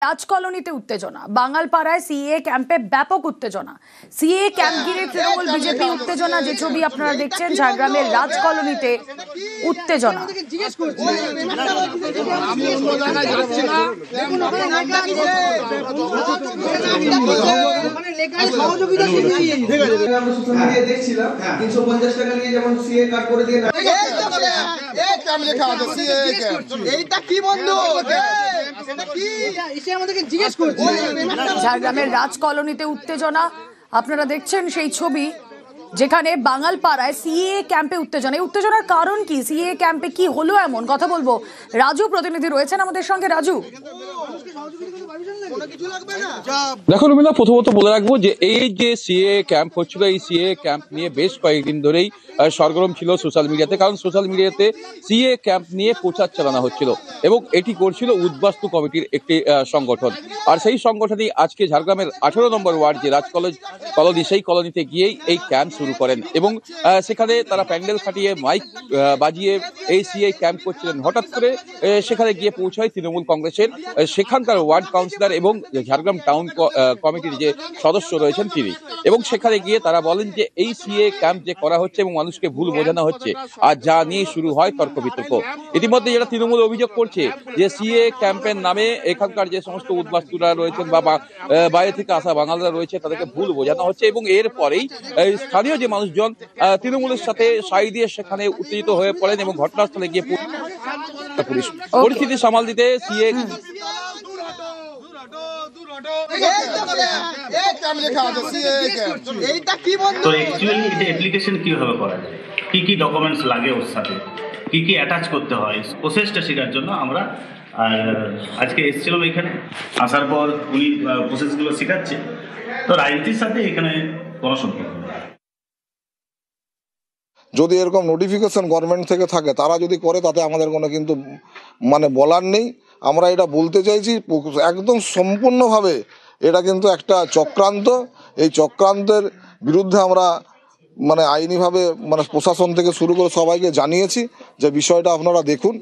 রাজ কলোনিতে উত্তেজনা, বাঙালপাড়ায় সিএ ক্যাম্পে ব্যাপক উত্তেজনা। সিএ ক্যাম্প ঘিরে তৃণমূল বিজেপি উত্তেজনা, যে ছবি আপনারা দেখছেন ঝাড়গ্রামের রাজ কলোনিতে উত্তেজনা। দেখছিলাম 350 টাকা নিয়ে যেমন সিএ কার্ড করে দিয়ে ঝাড়গ্রামের রাজ কলোনিতে উত্তেজনা, আপনারা দেখছেন সেই ছবি যেখানে বাঙালপাড়ায় সিএ ক্যাম্পে উত্তেজনা। এই উত্তেজনার কারণ কি? সিএ ক্যাম্পে কি হলো এমন? কথা বলবো, রাজু প্রতিনিধি রয়েছেন আমাদের সঙ্গে। রাজু, দেখো রুমিলা, প্রথমত বলে রাখবো যে এই যে সিএ ক্যাম্প হচ্ছিল, এই সিএ ক্যাম্প নিয়ে বেশ কয়েকদিন ধরেই সরগরম ছিল সোশ্যাল মিডিয়াতে, কারণ সোশ্যাল মিডিয়াতে সিএ ক্যাম্প নিয়ে প্রচার চালানো হচ্ছিল এবং এটি করছিল উদ্বাস্তু কমিটির একটি সংগঠন। আর সেই সংগঠনই আজকে ঝাড়গ্রামের 18 নম্বর ওয়ার্ড যে রাজ কলোনি, সেই কলোনিতে গিয়েই এই ক্যাম্প শুরু করেন এবং সেখানে তারা প্যান্ডেল খাটিয়ে মাইক বাজিয়ে এই সিএ ক্যাম্প করছিলেন। হঠাৎ করে সেখানে গিয়ে পৌঁছায় তৃণমূল কংগ্রেসের সেখানকার ওয়ার্ড কাউন্সিলর এবং ঝাড়গ্রাম টাউন কমিটির যে সদস্য রয়েছেন তিনি, এবং সেখানে গিয়ে তারা বলেন যে এই সিএ ক্যাম্প যে করা হচ্ছে এবং মানুষকে ভুল বোঝানো হচ্ছে, আর যা নিয়ে শুরু হয় তর্ক বিতর্ক। ইতিমধ্যে যেটা তৃণমূল অভিযোগ করছে যে সিএ ক্যাম্পের নামে এখানকার যে সমস্ত উদ্বাস্তুরা রয়েছেন বা বাইরে থেকে আসা বাঙালিরা রয়েছে তাদেরকে ভুল বোঝানো হচ্ছে, এবং এরপরেই স্থানীয় যে মানুষজন তৃণমূলের সাথে সাই দিয়ে সেখানে উত্তেজিত হয়ে পড়েন এবং ঘটনাস্থলে গিয়ে পুলিশ পরিস্থিতি সামাল দিতে সিএ কিভাবে করা যায়, কি কি ডকুমেন্টস লাগে, ওর সাথে কি কি অ্যাটাচ করতে হয়, প্রসেসটা শেখার জন্য আমরা আজকে এসেছিলাম এখানে। আসার পর উনি প্রসেসগুলো শেখাচ্ছে, তো রাজনীতির সাথে এখানে কোনো সম্পর্ক নেই। যদি এরকম নোটিফিকেশন গভর্নমেন্ট থেকে থাকে, তারা যদি করে তাতে আমাদের কোনো কিন্তু বলার নেই। আমরা এটা বলতে চাইছি একদম সম্পূর্ণভাবে এটা কিন্তু একটা চক্রান্ত। এই চক্রান্তের বিরুদ্ধে আমরা আইনিভাবে প্রশাসন থেকে শুরু করে সবাইকে জানিয়েছি যে বিষয়টা আপনারা দেখুন।